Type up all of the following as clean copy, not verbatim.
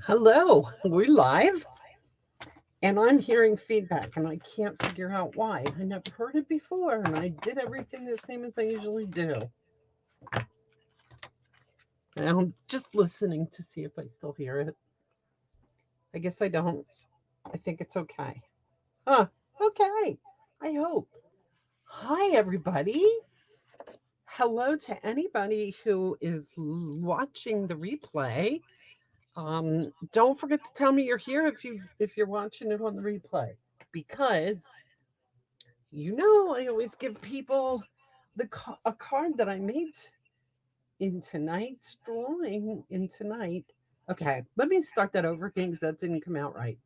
Hello, we're live, and I'm hearing feedback, and I can't figure out why. I never heard it before, and I did everything the same as I usually do. And I'm just listening to see if I still hear it. I guess I don't. I think it's okay. Huh, okay. I hope. Hi, everybody. Hello to anybody who is watching the replay. Don't forget to tell me you're here if you're watching it on the replay, because I always give people a card that I made in tonight's drawing. In tonight, okay. Let me start that over again because that didn't come out right.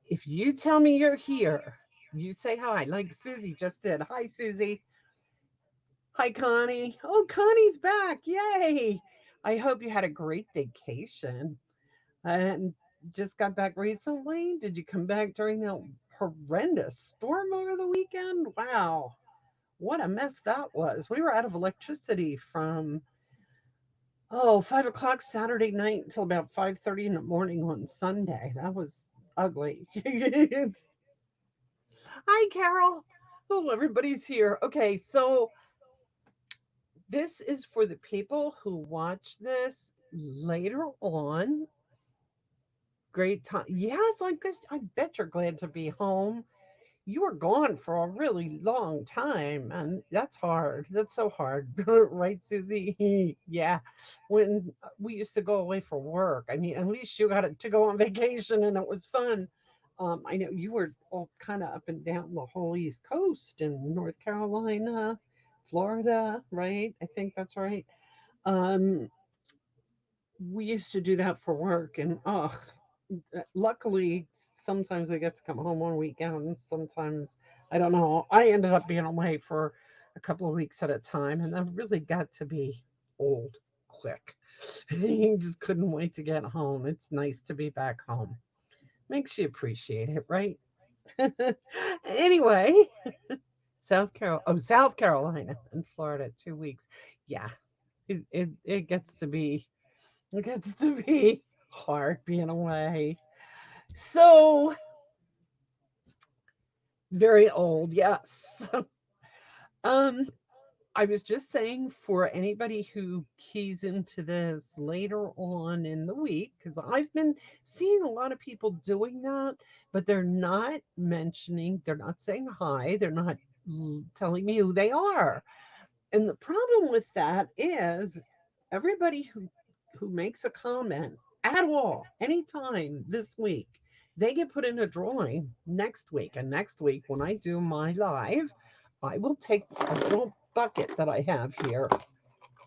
If you tell me you're here, you say hi, like Susie just did. Hi, Susie. Hi, Connie. Oh, Connie's back! Yay! I hope you had a great vacation and just got back recently. Did you come back during that horrendous storm over the weekend? Wow. What a mess that was. We were out of electricity from 5 o'clock Saturday night until about 5:30 in the morning on Sunday. That was ugly. Hi, Carol. Oh, everybody's here. Okay, so this is for the people who watch this later on. Great time. Yes, I bet you're glad to be home. You were gone for a really long time, and that's hard. That's so hard, right, Susie? Yeah. When we used to go away for work, I mean, at least you got to go on vacation, and it was fun. I know you were all kind of up and down the whole East Coast in North Carolina, Florida, right? I think that's right. Um, we used to do that for work, and luckily, sometimes we get to come home on weekends. Sometimes I don't know. I ended up being away for a couple of weeks at a time, and I really got to be old quick. You just couldn't wait to get home. It's nice to be back home. Makes you appreciate it, right? Anyway, South Carolina and Florida, 2 weeks. Yeah, it gets to be hard being away. So very old, yes. um, I was just saying, for anybody who keys into this later on in the week, because I've been seeing a lot of people doing that, but they're not saying hi, they're not telling me who they are. And the problem with that is everybody who makes a comment at all, anytime this week, they get put in a drawing next week. And next week, when I do my live, I will take a little bucket that I have here,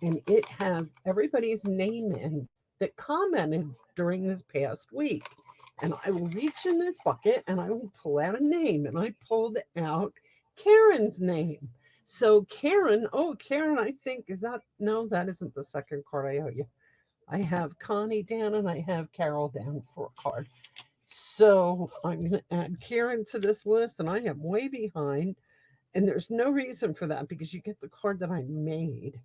and it has everybody's name in that commented during this past week. And I will reach in this bucket and I will pull out a name. And I pulled out Karen's name. So Karen, oh Karen, I think is that no, that isn't the second card I owe you. I have Connie down and I have Carol down for a card. So I'm going to add Karen to this list, and I am way behind. And there's no reason for that because you get the card that I made.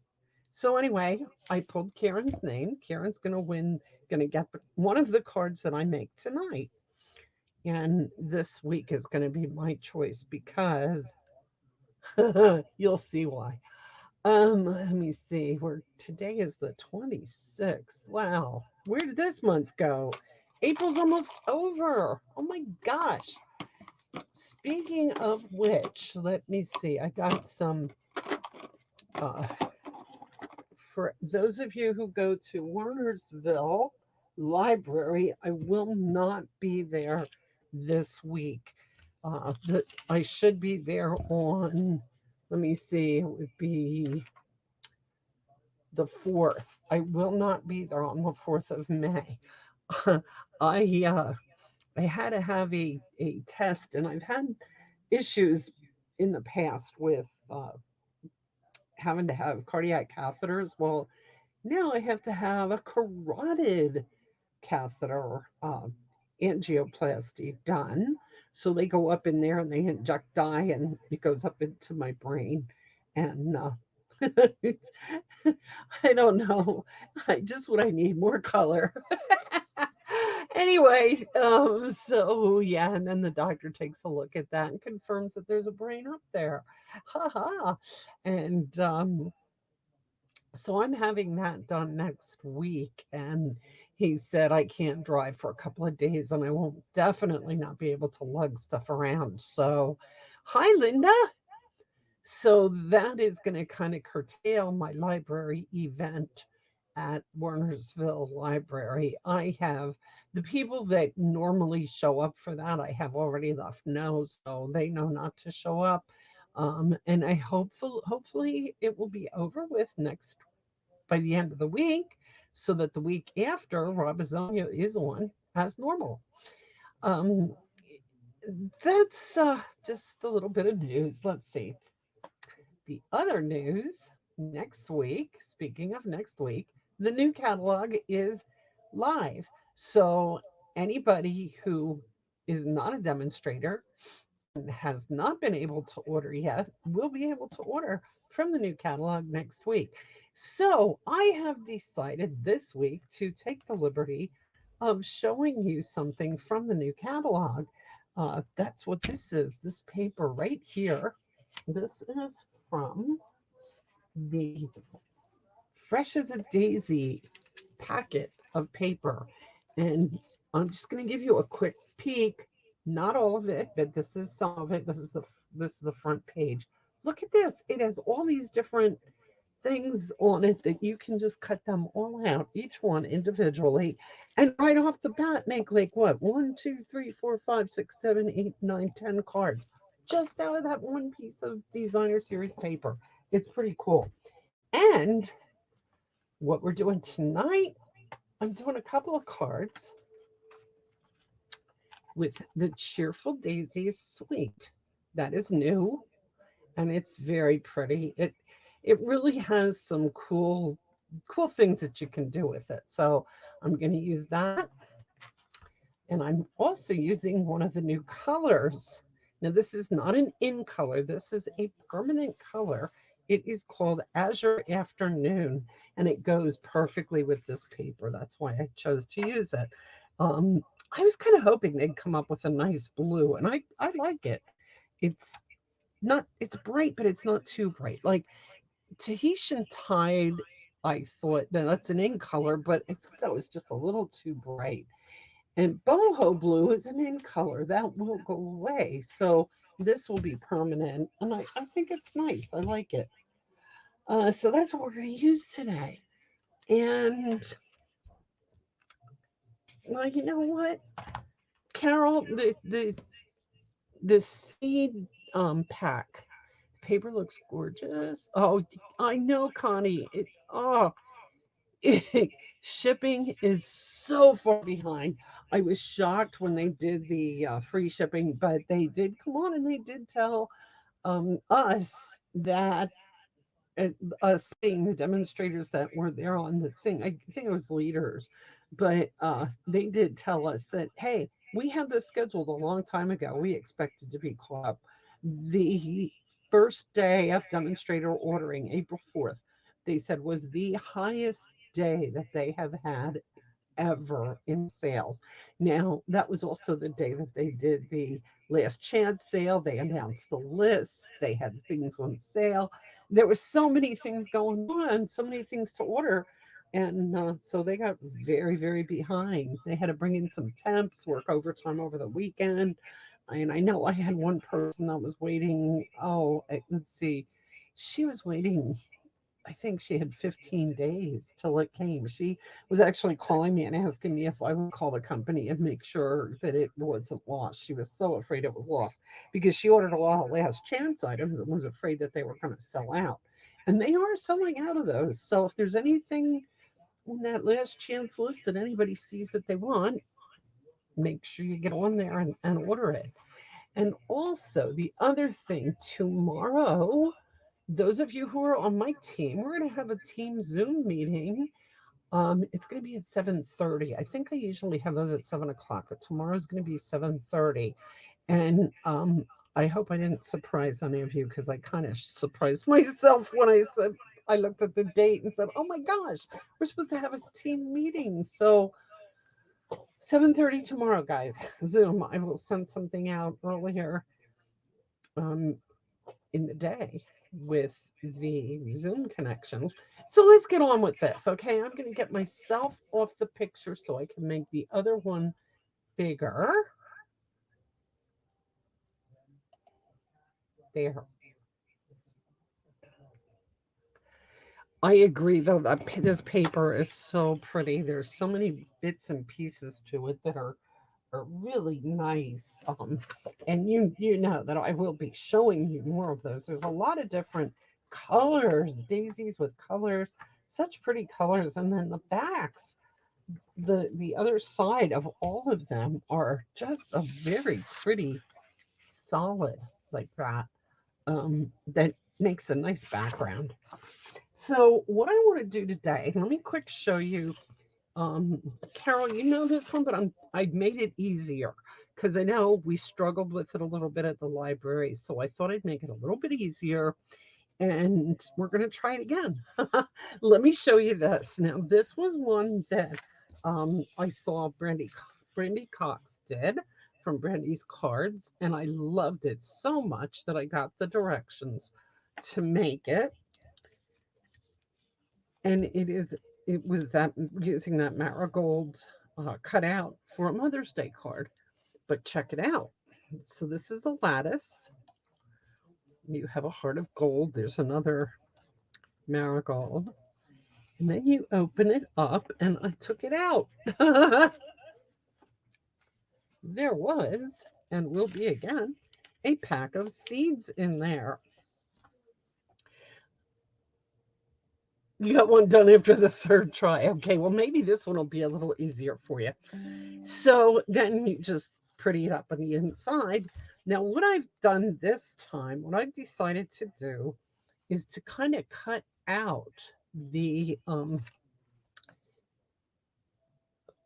So anyway, I pulled Karen's name. Karen's going to get one of the cards that I make tonight. And this week is going to be my choice because you'll see why. Let me see. Where today is the 26th. Wow. Where did this month go? April's almost over. Oh my gosh. Speaking of which, let me see. I got some uh for those of you who go to Warnersville Library, I will not be there this week. I should be there on, let me see, it would be the 4th. I will not be there on the 4th of May. I I had to have a test, and I've had issues in the past with having to have cardiac catheters. Well, now I have to have a carotid catheter angioplasty done. So they go up in there and they inject dye, and it goes up into my brain. And I don't know. I just what I need more color. Anyway, so yeah, and then the doctor takes a look at that and confirms that there's a brain up there. Ha ha. And so I'm having that done next week. And he said I can't drive for a couple of days and I won't definitely not be able to lug stuff around. So, hi, Linda. So that is going to kind of curtail my library event at Warnersville Library. I have the people that normally show up for that, I have already left notes, so they know not to show up. And hopefully it will be over with next by the end of the week, so that the week after Robizonia is on as normal. Um, that's just a little bit of news. Let's see. The other news next week, speaking of next week, the new catalog is live. So anybody who is not a demonstrator and has not been able to order yet will be able to order from the new catalog next week. So I have decided this week to take the liberty of showing you something from the new catalog. That's what this is, this paper right here. This is from the Fresh as a Daisy packet of paper. And I'm just going to give you a quick peek. Not all of it, but this is some of it. This is the front page. Look at this. It has all these different things on it that you can just cut them all out, each one individually, and right off the bat make like what, one, two, three, four, five, six, seven, eight, nine, 10 cards just out of that one piece of designer series paper. It's pretty cool. And what we're doing tonight, I'm doing a couple of cards with the Cheerful Daisies suite. That is new and it's very pretty. It really has some cool things that you can do with it. So I'm going to use that, and I'm also using one of the new colors. Now this is not an in color. This is a permanent color. It is called Azure Afternoon, and it goes perfectly with this paper. That's why I chose to use it. Um, I was kind of hoping they'd come up with a nice blue, and I like it. It's it's bright, but it's not too bright. Like Tahitian Tide, I thought that that's an in color, but I thought that was just a little too bright. And boho blue is an in color that will go away. So this will be permanent, and I think it's nice. I like it. So that's what we're going to use today. And well, you know what, Carol, the seed pack paper looks gorgeous. Oh, I know, Connie. Shipping is so far behind. I was shocked when they did the free shipping, but they did come on and they did tell us that uh, us being the demonstrators that were there on the thing, I think it was leaders, but they did tell us that, hey, we had this scheduled a long time ago. We expected to be caught up. The first day of demonstrator ordering, April 4th, they said was the highest day that they have had ever in sales. Now, that was also the day that they did the last chance sale. They announced the list, they had things on sale. There were so many things going on, so many things to order. And so they got very, very behind. They had to bring in some temps, work overtime over the weekend. And I know I had one person that was waiting. Oh, let's see. She was waiting, I think she had 15 days till it came. She was actually calling me and asking me if I would call the company and make sure that it wasn't lost. She was so afraid it was lost because she ordered a lot of last chance items and was afraid that they were going to sell out. And they are selling out of those. So if there's anything on that last chance list that anybody sees that they want, make sure you get on there and order it. And also, the other thing, tomorrow, those of you who are on my team, we're going to have a team Zoom meeting. It's going to be at 7:30. I think I usually have those at 7 o'clock, but tomorrow's going to be 7:30. And I hope I didn't surprise any of you because I kind of surprised myself when I said I looked at the date and said, "Oh my gosh, we're supposed to have a team meeting." 7:30 tomorrow, guys. Zoom. I will send something out earlier um, in the day with the Zoom connection. So let's get on with this, okay? I'm going to get myself off the picture so I can make the other one bigger. There. I agree, though. This paper is so pretty. There's so many bits and pieces to it that are really nice. And you know that I will be showing you more of those. There's a lot of different colors, daisies with colors, such pretty colors, and then the backs, the other side of all of them are just a very pretty solid like that. That makes a nice background. So what I want to do today, let me quick show you. Carol, you know this one, but I made it easier because I know we struggled with it a little bit at the library. So I thought I'd make it a little bit easier, and we're going to try it again. Let me show you this. Now, this was one that I saw Brandy Cox did from Brandy's Cards, and I loved it so much that I got the directions to make it. And it was that using that marigold cut out for a Mother's Day card. But check it out. So this is a lattice. You have a heart of gold. There's another marigold. And then you open it up, and I took it out. There was, and will be again, a pack of seeds in there. You got one done after the third try. Okay, well, maybe this one will be a little easier for you. So then you just pretty it up on the inside. Now, what I've done this time, what I've decided to do is to kind of cut out the oh,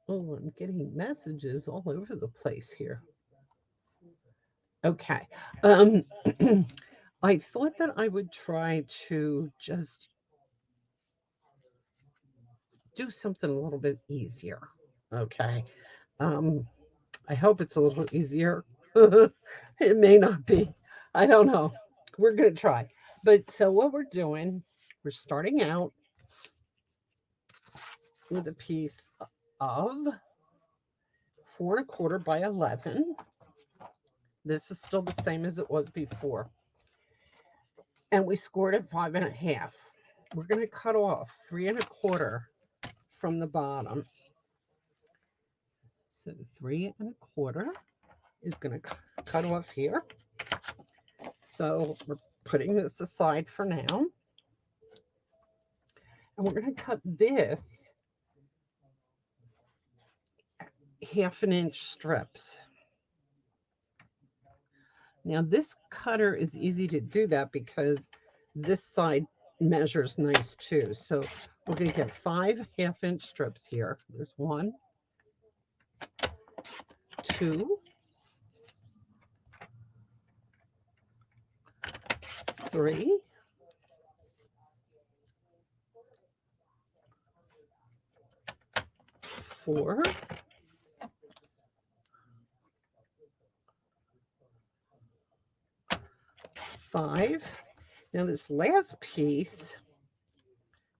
I'm getting messages all over the place here. Okay. Um I thought that I would try to just do something a little bit easier. Okay. Um I hope it's a little easier. It may not be. I don't know. We're going to try. But so what we're doing, we're starting out with a piece of 4 1/4 by 11. This is still the same as it was before. And we scored at 5 1/2. We're going to cut off 3 1/4 from the bottom. So 3 1/4 is going to cut off here. So we're putting this aside for now. And we're going to cut this 1/2 inch strips. Now this cutter is easy to do that because this side measures nice too. So we're going to get 5 1/2 inch strips here. There's 1, 2, 3, 4, 5. Now this last piece,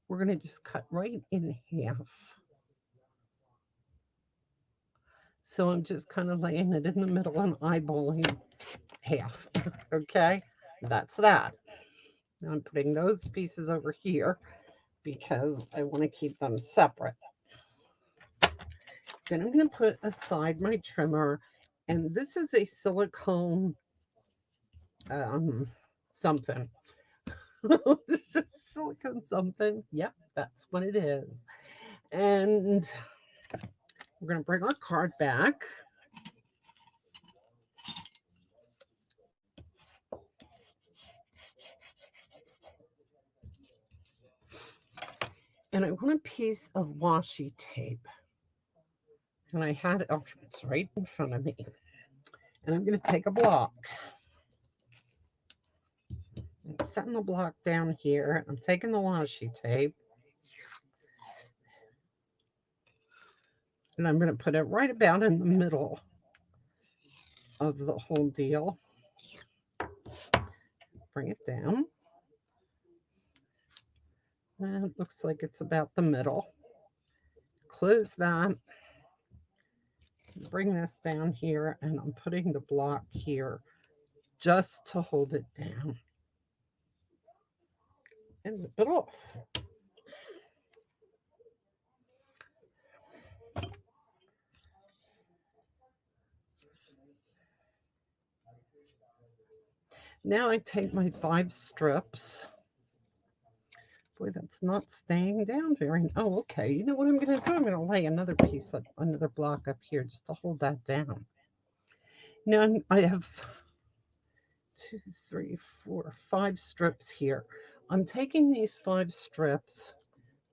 we're going to just cut right in half. So I'm just kind of laying it in the middle and eyeballing half. Okay, that's that. Now I'm putting those pieces over here because I want to keep them separate. Then I'm going to put aside my trimmer, and this is a silicone something. Silicone something. Yep, that's what it is. And we're going to bring our card back. And I want a piece of washi tape. And I had it, oh, it's right in front of me. And I'm going to take a block. I'm setting the block down here. I'm taking the washi tape. And I'm going to put it right about in the middle of the whole deal. Bring it down. And it looks like it's about the middle. Close that. Bring this down here, and I'm putting the block here just to hold it down and rip it off. Now I take my 5 strips. Boy, that's not staying down very. Oh, okay. You know what I'm going to do? I'm going to lay another piece up, another block up here just to hold that down. Now I have 2, 3, 4, 5 strips here. I'm taking these 5 strips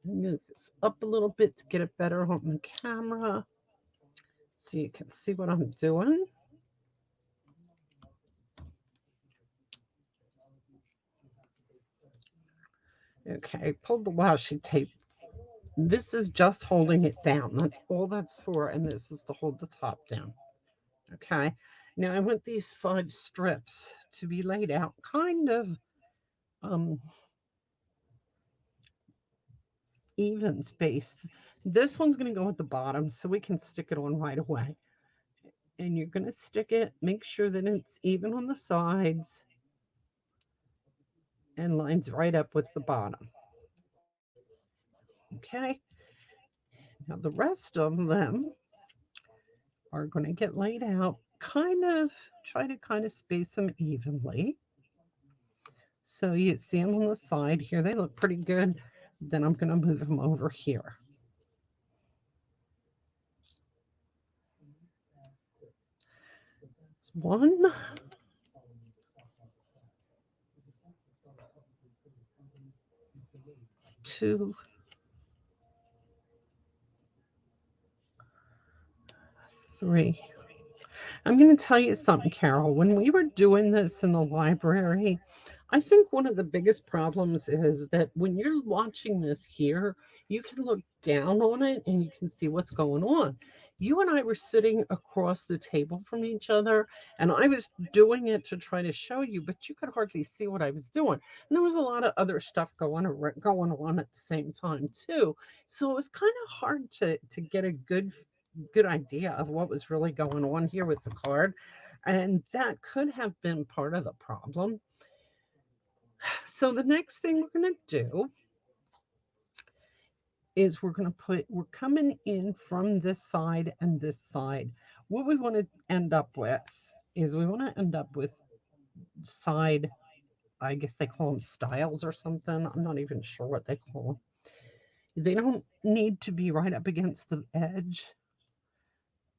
and move this up a little bit to get it better on the camera so you can see what I'm doing. Okay, pulled the washi tape. This is just holding it down. That's all that's for, and this is to hold the top down. Okay, now I want these 5 strips to be laid out kind of um, even spaced. This one's going to go at the bottom so we can stick it on right away. And you're going to stick it, make sure that it's even on the sides and lines right up with the bottom. Okay, now the rest of them are going to get laid out kind of, try to kind of space them evenly. So you see them on the side here, they look pretty good. Then I'm going to move them over here. One, 2, 3. I'm going to tell you something, Carol. When we were doing this in the library, I think one of the biggest problems is that when you're watching this here, you can look down on it and you can see what's going on. You and I were sitting across the table from each other, and I was doing it to try to show you, but you could hardly see what I was doing. And there was a lot of other stuff going on at the same time too. So it was kind of hard to get a good idea of what was really going on here with the card. And that could have been part of the problem. So the next thing we're going to do is we're coming in from this side and this side. What we want to end up with is we want to end up with side, I guess they call them styles or something. I'm not even sure what they call them. They don't need to be right up against the edge.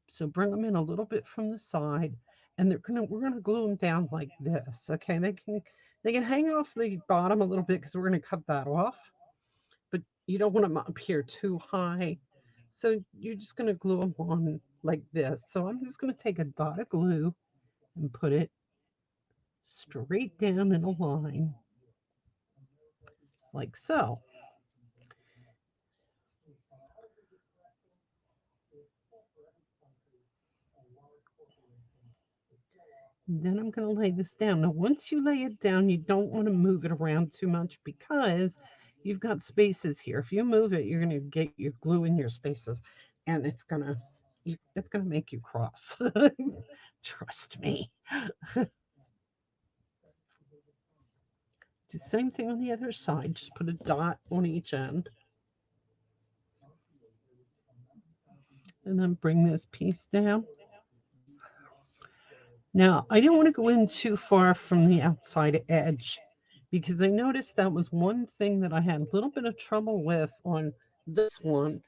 So bring them in a little bit from the side, and we're gonna glue them down like this. Okay, they can hang off the bottom a little bit because we're gonna cut that off, but you don't want them up here too high. So you're just gonna glue them on like this. So I'm just gonna take a dot of glue and put it straight down in a line like so. Then I'm going to lay this down. Now, once you lay it down, you don't want to move it around too much because you've got spaces here. If you move it, you're going to get your glue in your spaces, and it's gonna make you cross. Trust me. Do the same thing on the other side. Just put a dot on each end, and then bring this piece down. Now, I don't want to go in too far from the outside edge because I noticed that was one thing that I had a little bit of trouble with on this one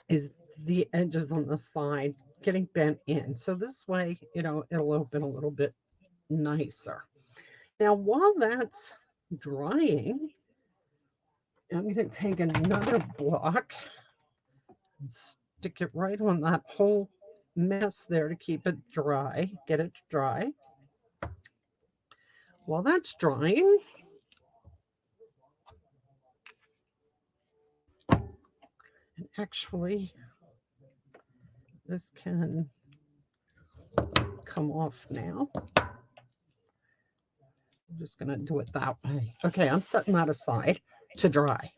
is the edges on the side getting bent in. So this way, it'll open a little bit nicer. Now, while that's drying, I'm going to take another block and stick it right on that whole mess there to keep it dry, get it dry. While that's drying, and actually, This can come off now. I'm just going to do it that way. Okay, I'm setting that aside to dry.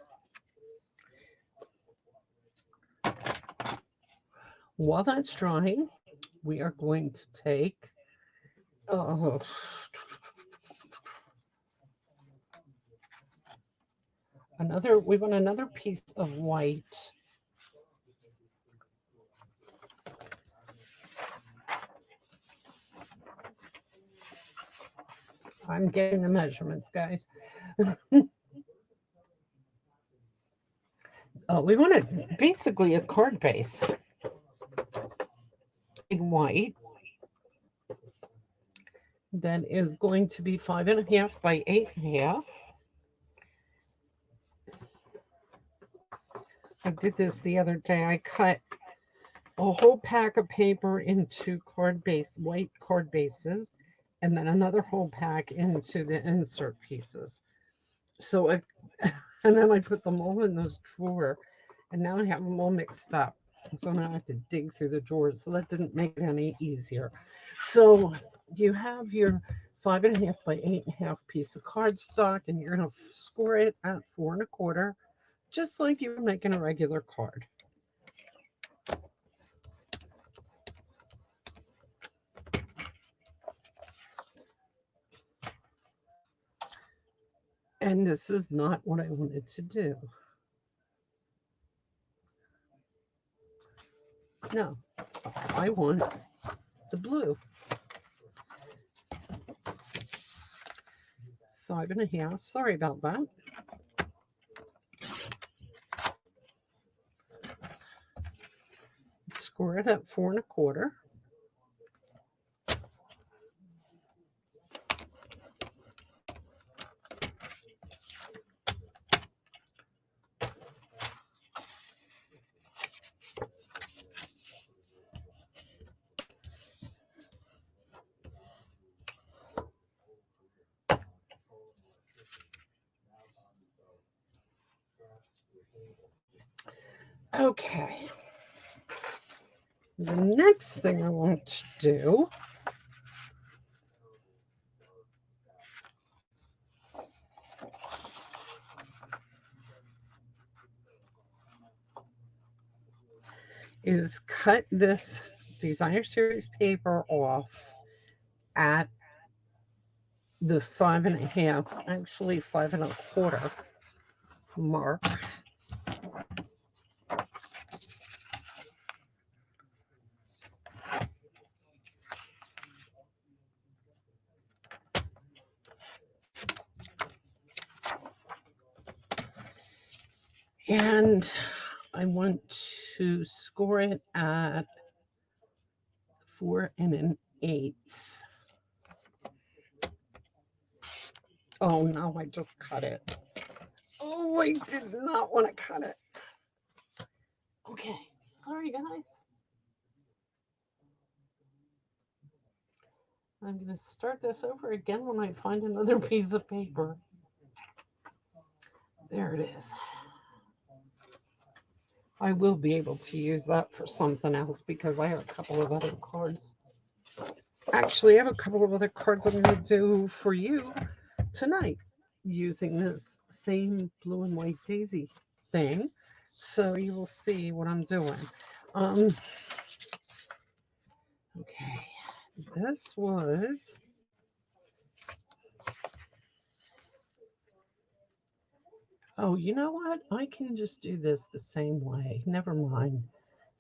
While that's drying, we are going to take we want another piece of white. I'm getting the measurements, guys. We want basically a card base in white that is going to be 5.5 by 8.5. I did this the other day. I cut a whole pack of paper into white card bases, and then another whole pack into the insert pieces. So and then I put them all in this drawer, and now I have them all mixed up. So now I have to dig through the drawers. So that didn't make it any easier. So you have your 5.5 by 8.5 piece of cardstock, and you're going to score it at 4.25, just like you would making a regular card. And this is not what I wanted to do. No, I want the blue. 5.5. Sorry about that. Score it at 4.25. Okay. The next thing I want to do is cut this designer series paper off at the 5.5, actually 5.25 mark. And I want to score it at 4 1/8. Oh no, I just cut it. Oh, I did not want to cut it. Okay, sorry guys. I'm going to start this over again when I find another piece of paper. There it is. I will be able to use that for something else because I have a couple of other cards. Actually, I have a couple of other cards I'm going to do for you tonight using this same blue and white daisy thing. So you will see what I'm doing. Okay, this was... Oh, you know what? I can just do this the same way. Never mind.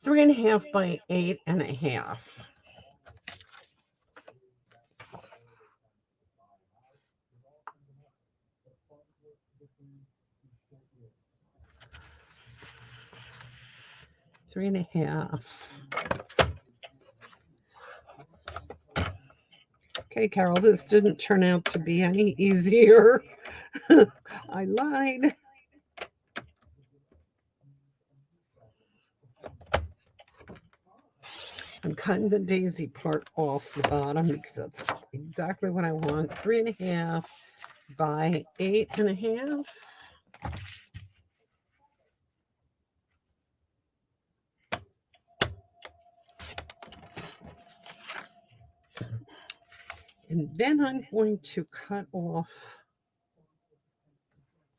3.5 by 8.5. Three and a half. Okay, Carol, this didn't turn out to be any easier. I lied. I'm cutting the daisy part off the bottom because that's exactly what I want. 3.5 by 8.5. And then I'm going to cut off.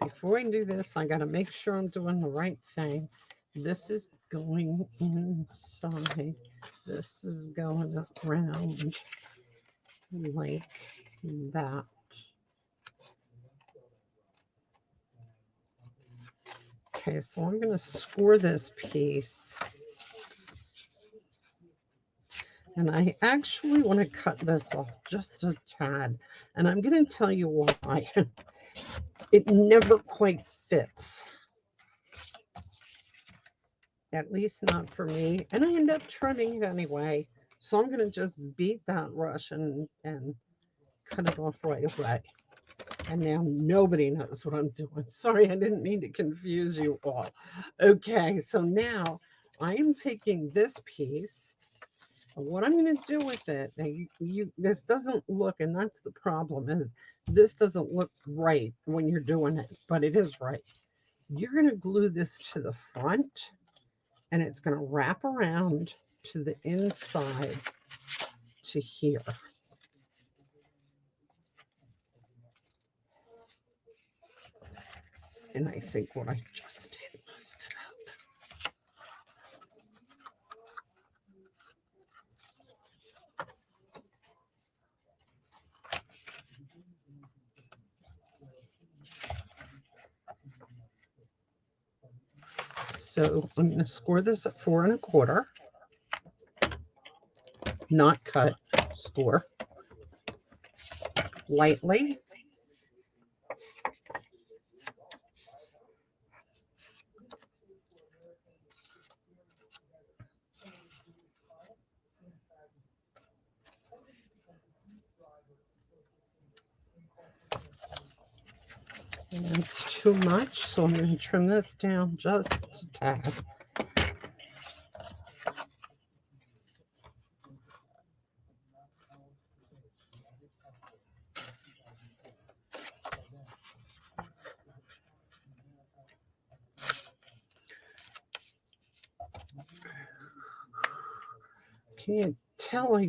Before I do this, I got to make sure I'm doing the right thing. This is going inside. This is going around like that. Okay, so I'm going to score this piece. And I actually want to cut this off just a tad. And I'm going to tell you why. It never quite fits. At least not for me. And I end up trimming it anyway. So I'm going to just beat that rush and cut it off right away. And now nobody knows what I'm doing. Sorry, I didn't mean to confuse you all. Okay, so now I am taking this piece. And what I'm going to do with it, now this doesn't look, and that's the problem, is this doesn't look right when you're doing it, but it is right. You're going to glue this to the front, and it's going to wrap around to the inside to here. And I think what I just did messed it up. So I'm going to score this at 4 1/4. Not cut, score. Lightly. And it's too much, so I'm going to trim this down just a tad. Can you tell I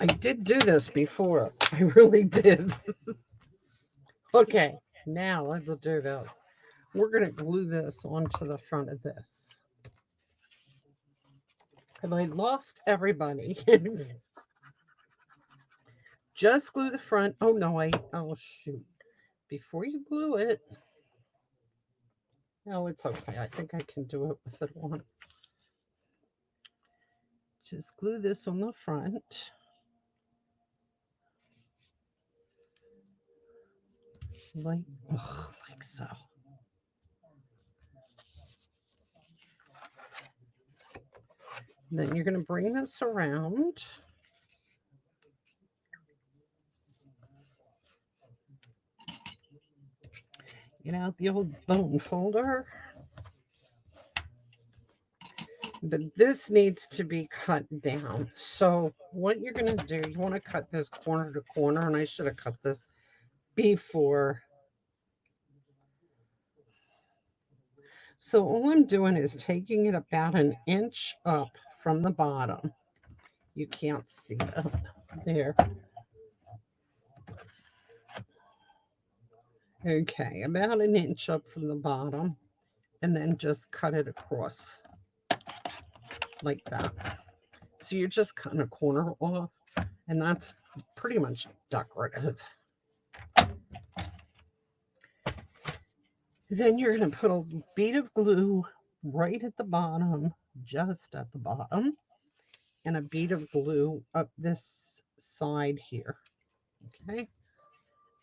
did do this before. I really did. Okay, now let's do this. We're going to glue this onto the front of this. Have I lost everybody? Just glue the front. Oh, no, oh, shoot. Before you glue it. No, it's okay. I think I can do it with it on. Just glue this on the front. Like so. Then you're going to bring this around. Get out the old bone folder. But this needs to be cut down. So what you're going to do, you want to cut this corner to corner, and I should have cut this before. So all I'm doing is taking it about an inch up from the bottom. You can't see it there. Okay, about an inch up from the bottom, and then just cut it across like that. So you're just cutting a corner off, and that's pretty much decorative. Then you're going to put a bead of glue right at the bottom, just at the bottom, and a bead of glue up this side here. Okay,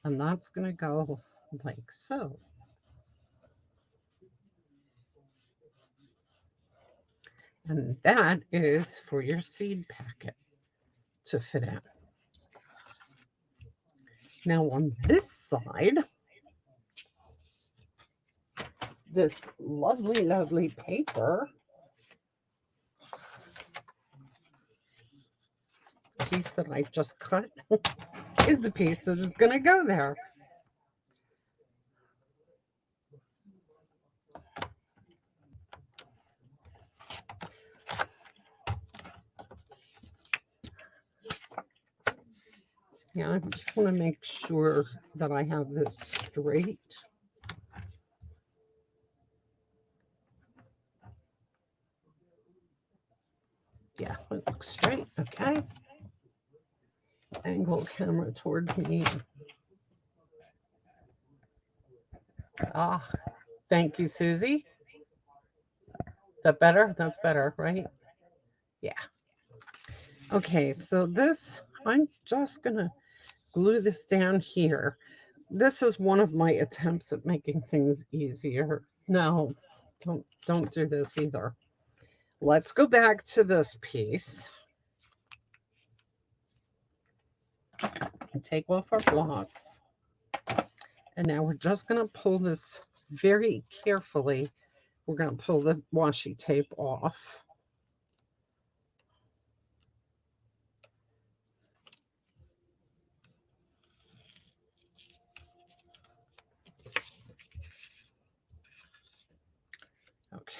and that's going to go like so. And that is for your seed packet to fit in. Now on this side, this lovely, lovely paper piece that I just cut is the piece that is going to go there. Yeah, I just want to make sure that I have this straight. Yeah, it looks straight. Okay. Angle camera toward me. Ah, thank you, Susie. Is that better? That's better, right? Yeah. Okay, so this, I'm just going to glue this down here. This is one of my attempts at making things easier. No, don't do this either. Let's go back to this piece and take off our blocks. And now we're just going to pull this very carefully. We're going to pull the washi tape off.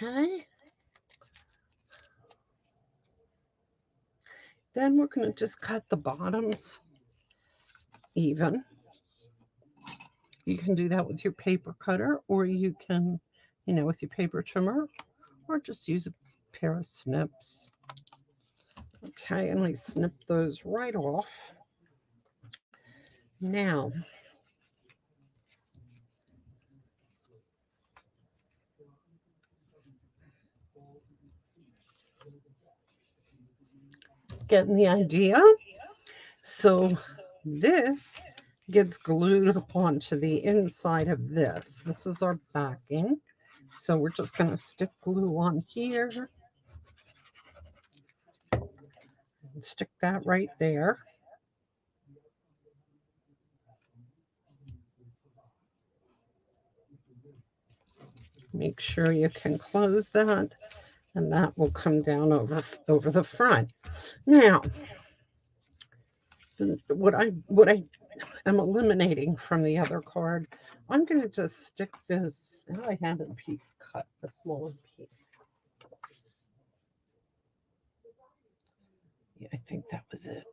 Okay. Then we're going to just cut the bottoms even. You can do that with your paper cutter, or you can, with your paper trimmer, or just use a pair of snips. Okay, and I snip those right off. Now, getting the idea? So this gets glued onto the inside of this. This is our backing. So we're just going to stick glue on here. And stick that right there. Make sure you can close that, and that will come down over the front. Now, what I am eliminating from the other card, I'm going to just stick this. I had a piece cut, a smaller piece. Yeah, I think that was it.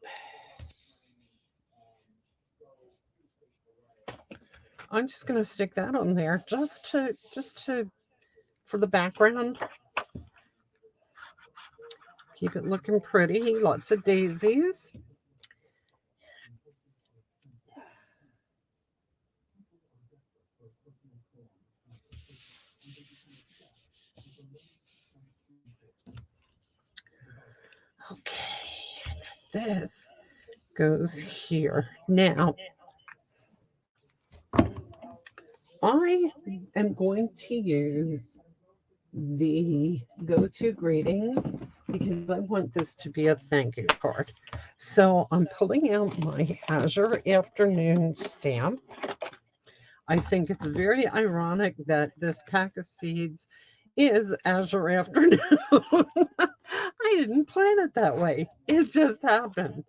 I'm just going to stick that on there just to for the background. Keep it looking pretty. Lots of daisies. Okay, this goes here. Now, I am going to use the go-to greetings because I want this to be a thank you card. So I'm pulling out my Azure Afternoon stamp. I think it's very ironic that this pack of seeds is Azure Afternoon. I didn't plan it that way. It just happened.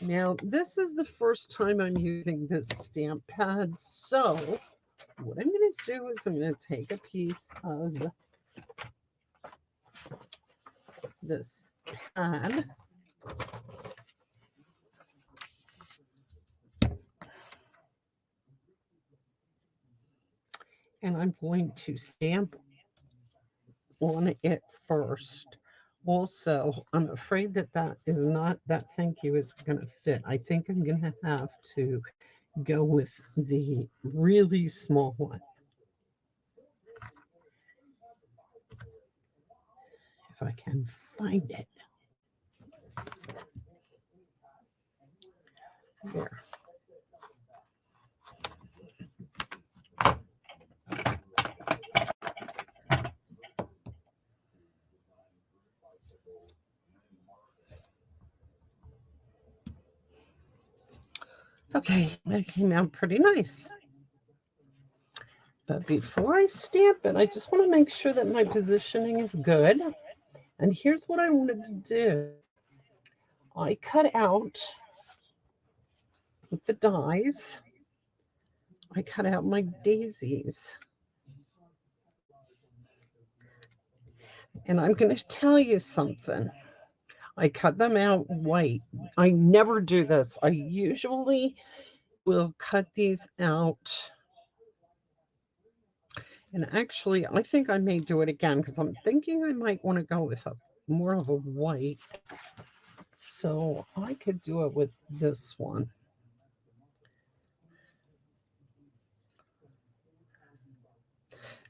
Now, this is the first time I'm using this stamp pad. So what I'm going to do is I'm going to take a piece of this pad. And I'm going to stamp on it first. Also, I'm afraid that that thank you is going to fit. I think I'm going to have to go with the really small one. If I can find it. There. Okay, that came out pretty nice. But before I stamp it, I just want to make sure that my positioning is good. And here's what I wanted to do. I cut out with the dies, I cut out my daisies. And I'm going to tell you something. I cut them out white. I never do this. I usually will cut these out. And actually, I think I may do it again because I'm thinking I might want to go with a more of a white. So I could do it with this one.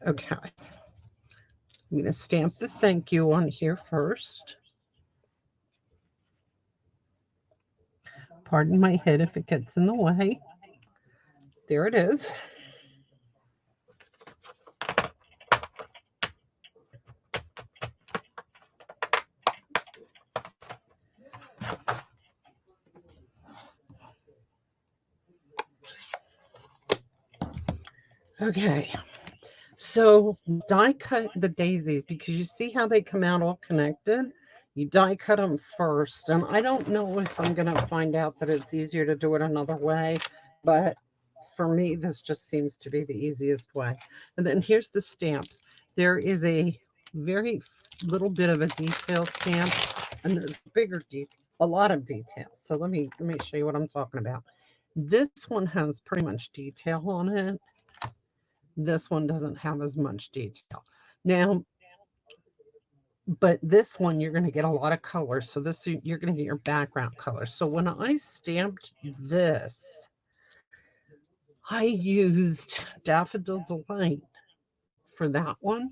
Okay. I'm going to stamp the thank you on here first. Pardon my head if it gets in the way. There it is. Okay. So die cut the daisies because you see how they come out all connected? You die cut them first. And I don't know if I'm going to find out that it's easier to do it another way, but for me, this just seems to be the easiest way. And then here's the stamps. There is a very little bit of a detail stamp, and there's a lot of details. So let me show you what I'm talking about. This one has pretty much detail on it. This one doesn't have as much detail. Now, but this one you're going to get a lot of color. So this you're going to get your background color. So when I stamped this, I used Daffodil Delight for that one.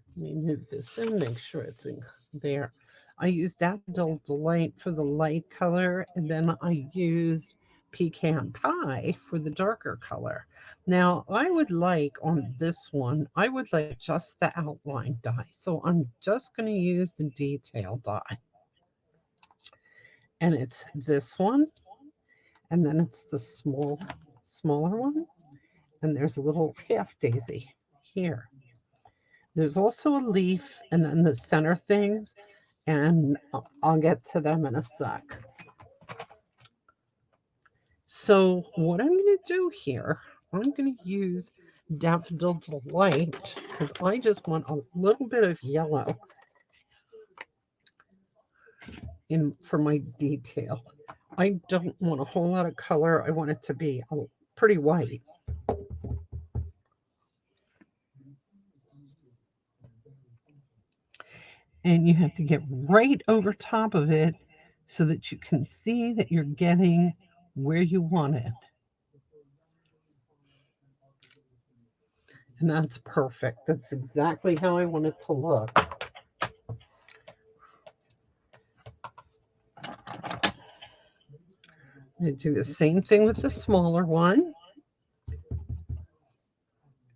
Let me move this in, make sure it's in there. I used Daffodil Delight for the light color, and then I used Pecan Pie for the darker color. Now, I would like on this one, I would like just the outline die. So I'm just going to use the detail die. And it's this one, and then it's the smaller one, and there's a little half daisy here. There's also a leaf and then the center things, and I'll get to them in a sec. So what I'm going to do here, I'm going to use Daffodil Delight because I just want a little bit of yellow in for my detail. I don't want a whole lot of color. I want it to be pretty white. And you have to get right over top of it so that you can see that you're getting where you want it. And that's perfect. That's exactly how I want it to look. I do the same thing with the smaller one.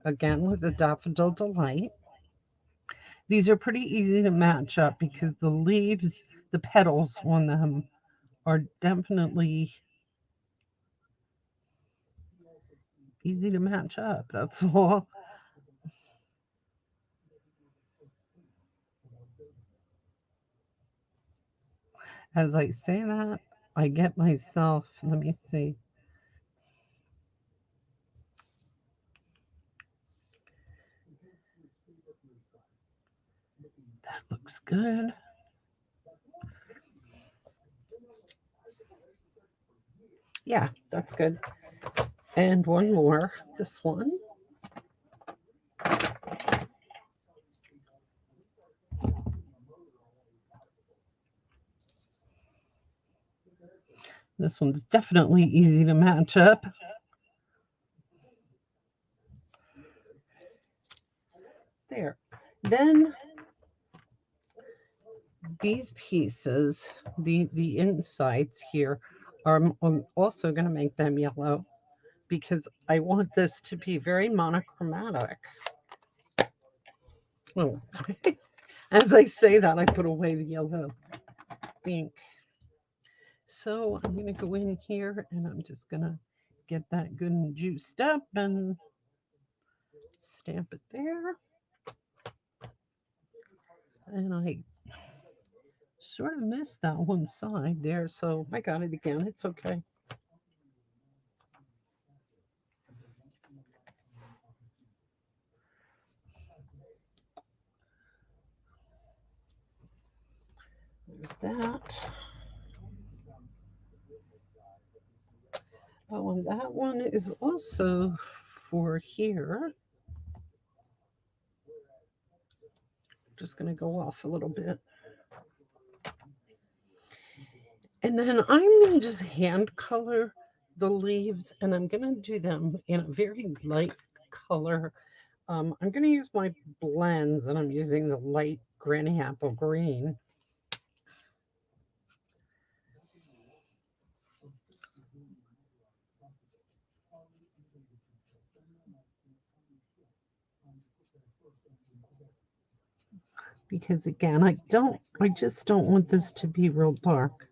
Again with the Daffodil Delight. These are pretty easy to match up because the leaves, the petals on them are definitely easy to match up. That's all. As I say that, I get myself, let me see. That looks good. Yeah, that's good. And one more, this one. This one's definitely easy to match up. There. Then these pieces, the insides here, are I'm also going to make them yellow because I want this to be very monochromatic. Oh, as I say that, I put away the yellow ink. So I'm going to go in here and I'm just going to get that good and juiced up and stamp it there. And I sort of missed that one side there, so I got it again. It's okay. that. Oh, and that one is also for here. Just going to go off a little bit. And then I'm going to just hand color the leaves, and I'm going to do them in a very light color. I'm going to use my blends, and I'm using the light granny apple green. Because again, I just don't want this to be real dark.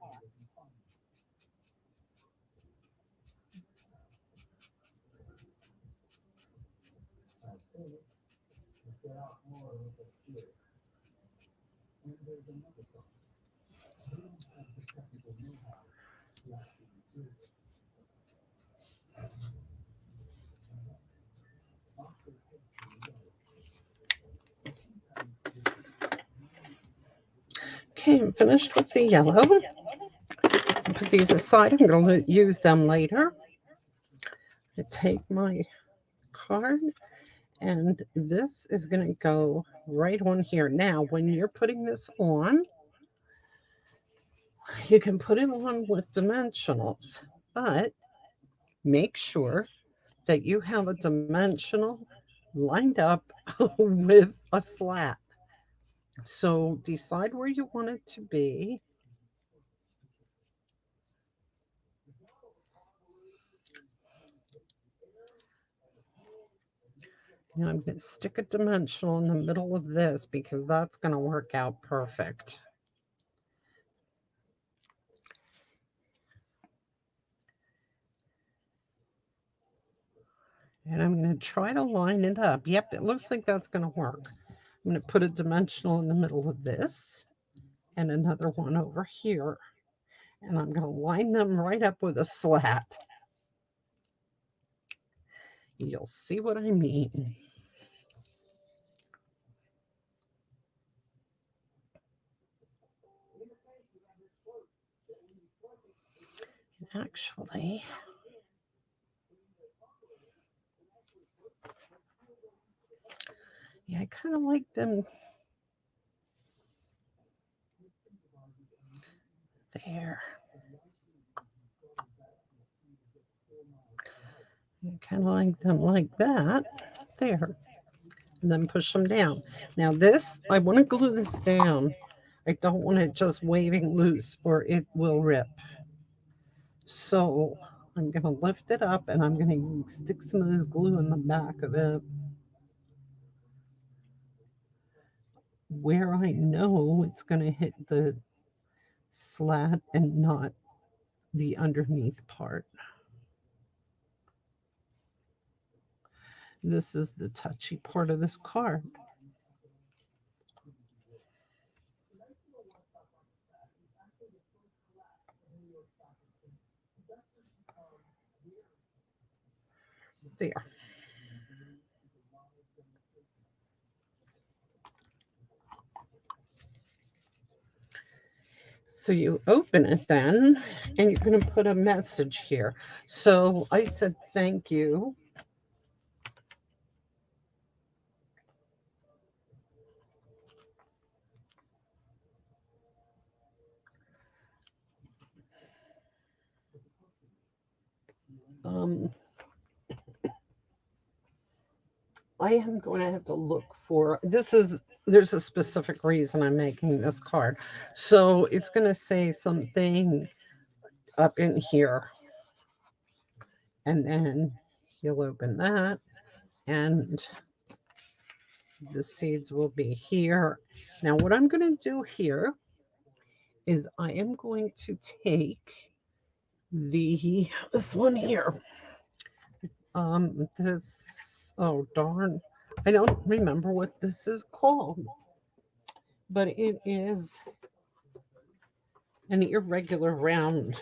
Okay, I'm finished with the yellow. Put these aside. I'm going to use them later. I take my card, and this is going to go right on here. Now, when you're putting this on, you can put it on with dimensionals, but make sure that you have a dimensional lined up with a slat. So decide where you want it to be. Now I'm going to stick a dimensional in the middle of this because that's going to work out perfect. And I'm going to try to line it up. Yep, it looks like that's going to work. I'm going to put a dimensional in the middle of this and another one over here. And I'm going to line them right up with a slat. You'll see what I mean. Actually, yeah, I kind of like them there. I kind of like them like that. There. And then push them down. Now this, I want to glue this down. I don't want it just waving loose or it will rip. So I'm going to lift it up and I'm going to stick some of this glue in the back of it where I know it's going to hit the slat and not the underneath part. This is the touchy part of this card. There. So you open it then, and you're going to put a message here. So I said thank you. Um, I am going to have to look for this is there's a specific reason I'm making this card. So it's going to say something up in here. And then you'll open that and the seeds will be here. Now what I'm going to do here is I am going to take this one here. This oh darn. I don't remember what this is called. But it is an irregular round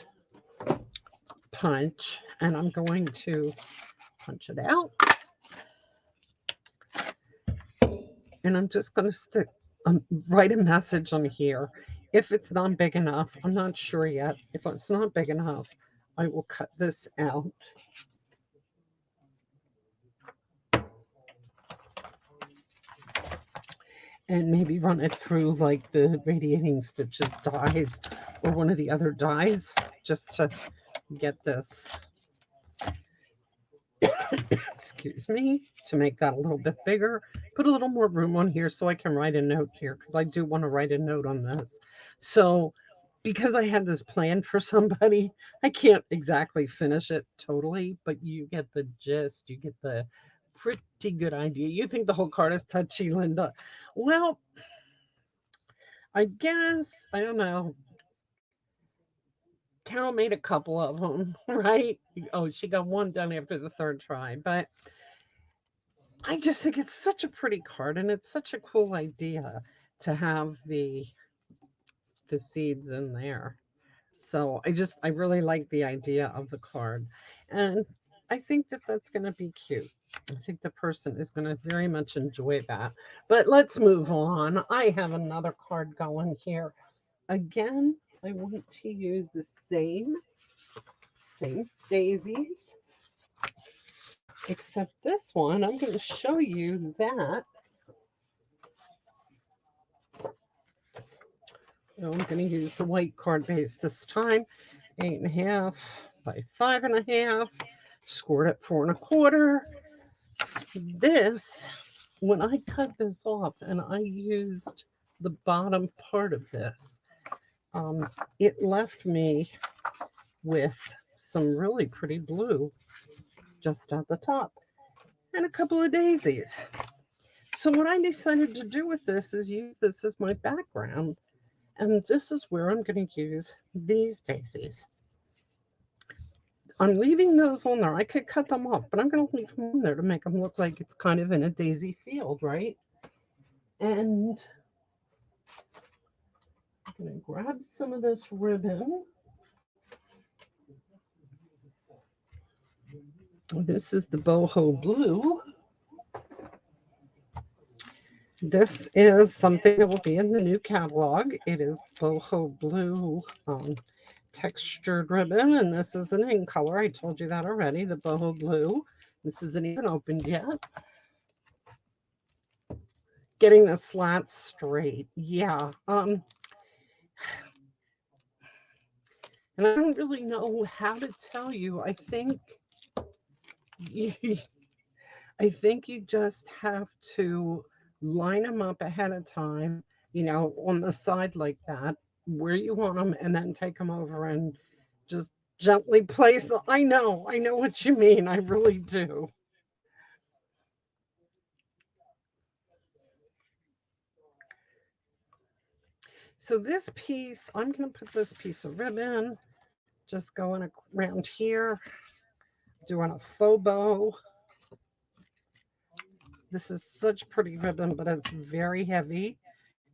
punch, and I'm going to punch it out. And I'm just going to write a message on here. If it's not big enough, I'm not sure yet. If it's not big enough, I will cut this out and maybe run it through like the radiating stitches dies or one of the other dies just to get this, excuse me, to make that a little bit bigger. Put a little more room on here so I can write a note here because I do want to write a note on this. So, because I had this planned for somebody, I can't exactly finish it totally, but you get the gist. You get the pretty good idea. You think the whole card is touchy, Linda? Well, I guess, I don't know. Carol made a couple of them, right? Oh, she got one done after the third try, but I just think it's such a pretty card and it's such a cool idea to have the seeds in there. So I really like the idea of the card, and I think that that's going to be cute. I think the person is going to very much enjoy that. But let's move on. I have another card going here. Again, I want to use the same daisies, except this one, I'm going to show you that I'm going to use the white card base this time. 8.5 by 5.5. Scored at 4.25. This, when I cut this off and I used the bottom part of this, it left me with some really pretty blue just at the top and a couple of daisies. So what I decided to do with this is use this as my background. And this is where I'm going to use these daisies. I'm leaving those on there. I could cut them off, but I'm going to leave them on there to make them look like it's kind of in a daisy field, right? And I'm going to grab some of this ribbon. This is the boho blue. This is something that will be in the new catalog. It is boho blue textured ribbon, and this is an in color. I told you that already, the boho blue. This isn't even opened yet. Getting the slats straight. Yeah. And I don't really know how to tell you. You, I think you just have to line them up ahead of time, on the side like that, where you want them, and then take them over and just gently place them. I know what you mean. I really do. So this piece, I'm going to put this piece of ribbon just going around here, doing a faux bow. This is such pretty ribbon, but it's very heavy.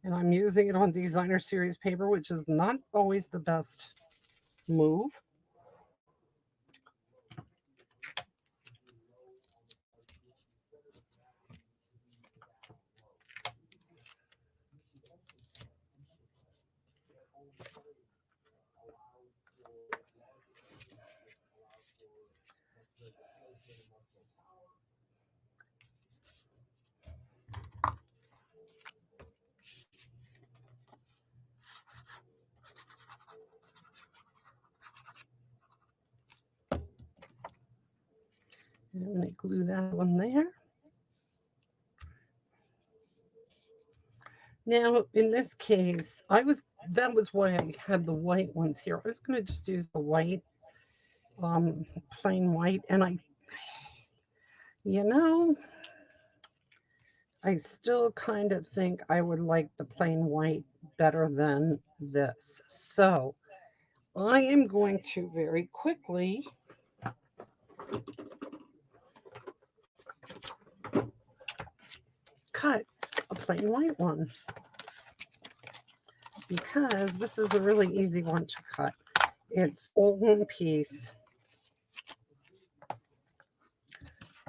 And I'm using it on designer series paper, which is not always the best move. And I'm going to glue that one there. Now, in this case, that was why I had the white ones here. I was going to just use the white, plain white, and you know, I still kind of think I would like the plain white better than this. So I am going to very quickly cut a plain white one because this is a really easy one to cut. It's all one piece.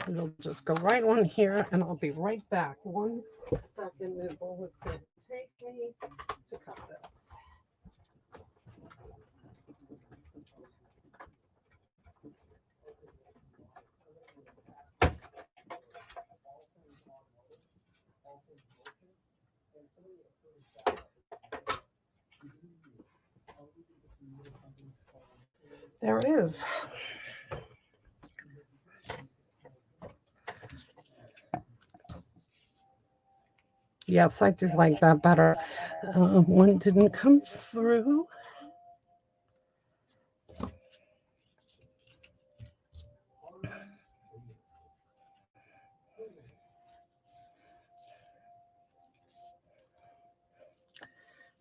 It'll just go right on here, and I'll be right back. 1 second is all it's going to take me to cut this. There it is. Yes, I do like that better. One didn't come through.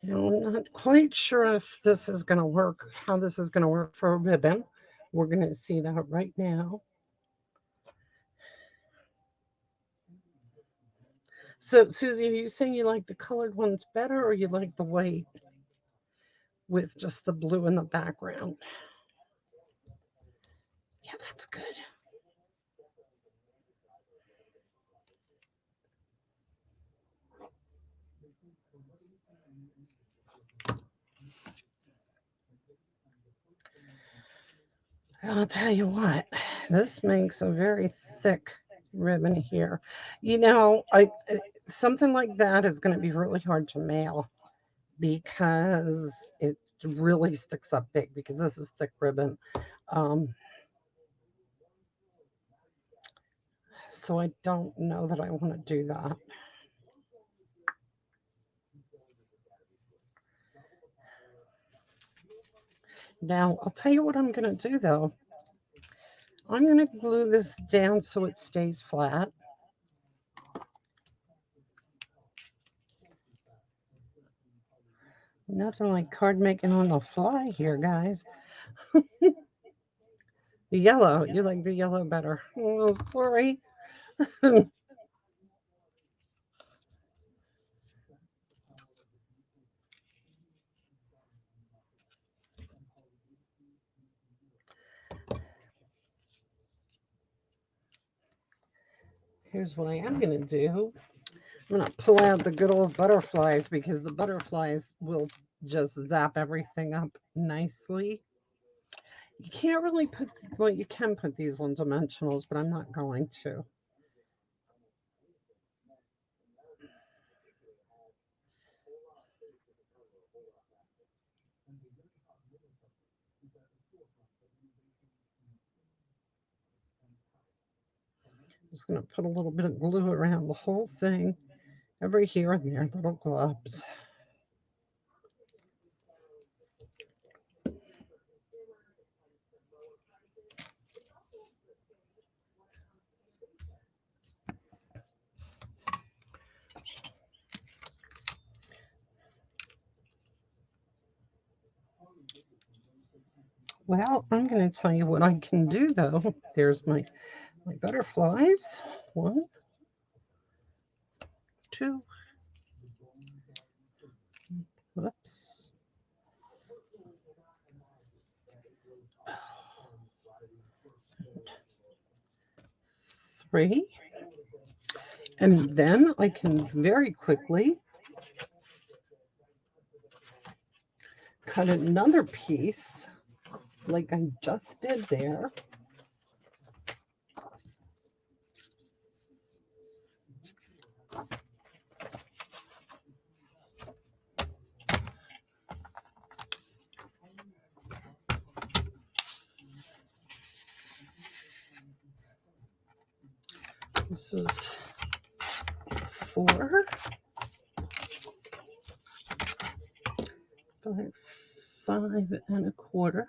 I'm not quite sure if this is going to work, how this is going to work for a ribbon. We're going to see that right now. So, Susie, are you saying you like the colored ones better or you like the white with just the blue in the background? Yeah, that's good. I'll tell you what, this makes a very thick ribbon here. You know, something like that is going to be really hard to mail because it really sticks up big because this is thick ribbon. Um, so I don't know that I want to do that. Now, I'll tell you what I'm going to do though. I'm going to glue this down so it stays flat. Nothing like card making on the fly here, guys. The yellow, you like the yellow better. Oh, sorry. Here's what I am going to do. I'm going to pull out the good old butterflies because the butterflies will just zap everything up nicely. You can't really put, well, you can put these on dimensionals, but I'm not going to. Just going to put a little bit of glue around the whole thing, every here and there, little globs. Well, I'm going to tell you what I can do though. There's my butterflies. One, two, whoops, three. And then I can very quickly cut another piece like I just did there. This is 4, 5.25.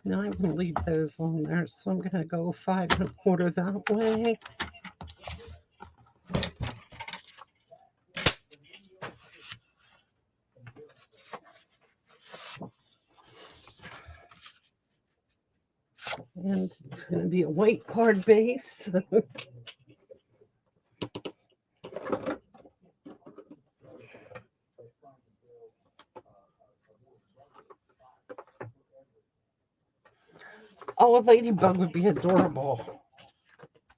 Now I'm going to leave those on there, so I'm going to go 5.25 that way. And it's going to be a white card base. Oh, a ladybug would be adorable.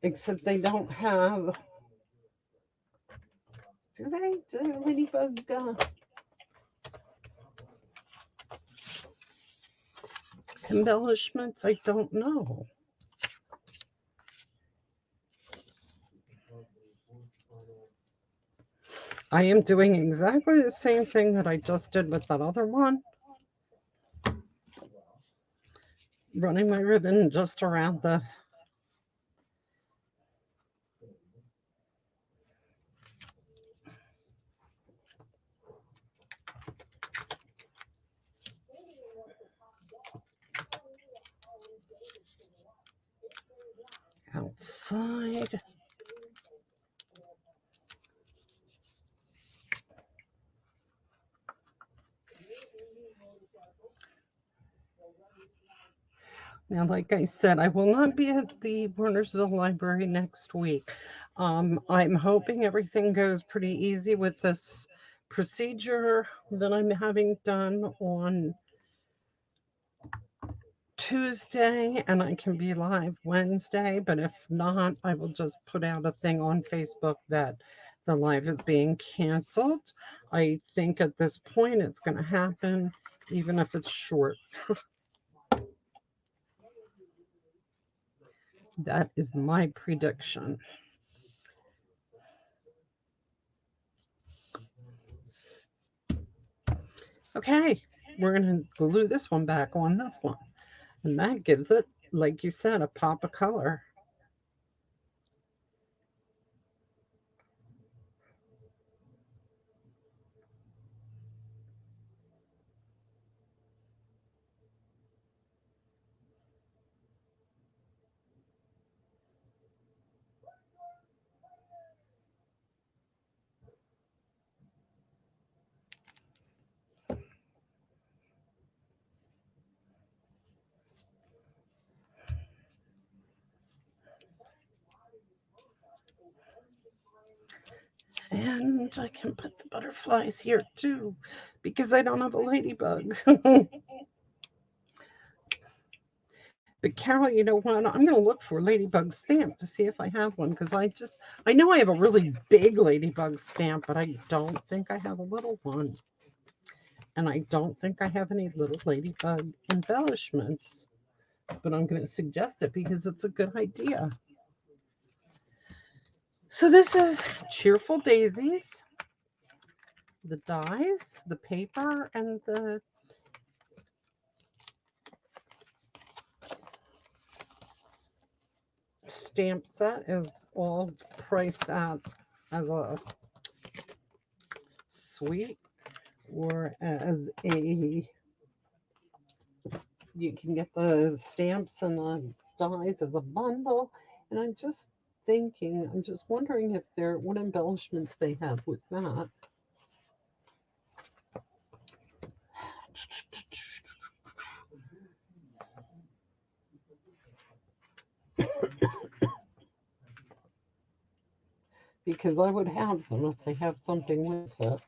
Except they don't have. Do they? Do ladybug embellishments? I don't know. I am doing exactly the same thing that I just did with that other one. Running my ribbon just around the outside. Now, like I said, I will not be at the Wernersville Library next week. I'm hoping everything goes pretty easy with this procedure that I'm having done on Tuesday, and I can be live Wednesday. But if not, I will just put out a thing on Facebook that the live is being canceled. I think at this point it's going to happen, even if it's short. That is my prediction. Okay, we're going to glue this one back on this one. And that gives it, like you said, a pop of color. And I can put the butterflies here too, because I don't have a ladybug. But Carol, you know what? I'm going to look for a ladybug stamp to see if I have one, because I know I have a really big ladybug stamp, but I don't think I have a little one. And I don't think I have any little ladybug embellishments, but I'm going to suggest it because it's a good idea. So this is Cheerful Daisies, the dies, the paper, and the stamp set is all priced at as a suite or as a, you can get the stamps and the dies as a bundle. And I'm just wondering if there, what embellishments they have with that. Because I would have them if they have something with it.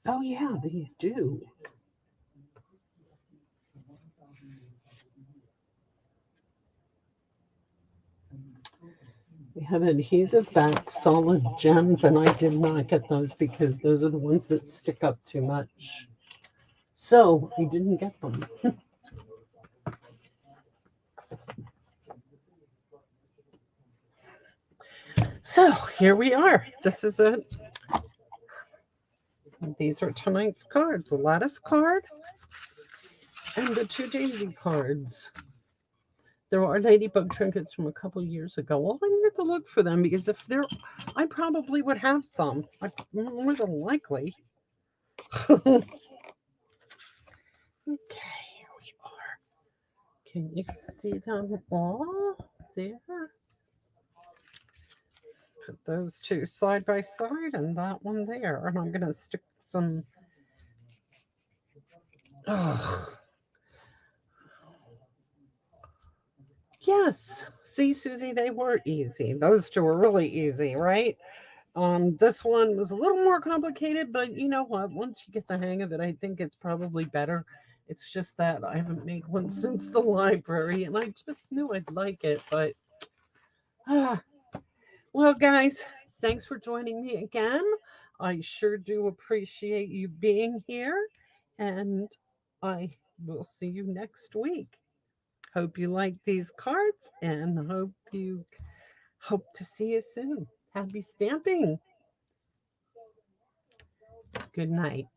Oh, yeah, they do. They have adhesive back solid gems, and I did not get those because those are the ones that stick up too much. So I didn't get them. So here we are. This is it. These are tonight's cards: the lattice card and the two daisy cards. There are ladybug trinkets from a couple years ago. Well, I need to look for them because if they're, I probably would have some. More than likely. Okay, here we are. Can you see them all there? Put those two side by side and that one there. And I'm going to stick some. Oh, yes. See, Susie, they were easy. Those two were really easy, right? This one was a little more complicated, but you know what? Once you get the hang of it, I think it's probably better. It's just that I haven't made one since the library, and I just knew I'd like it. But ah, well, guys, thanks for joining me again. I sure do appreciate you being here, and I will see you next week. Hope you like these cards, and hope to see you soon. Happy stamping! Good night.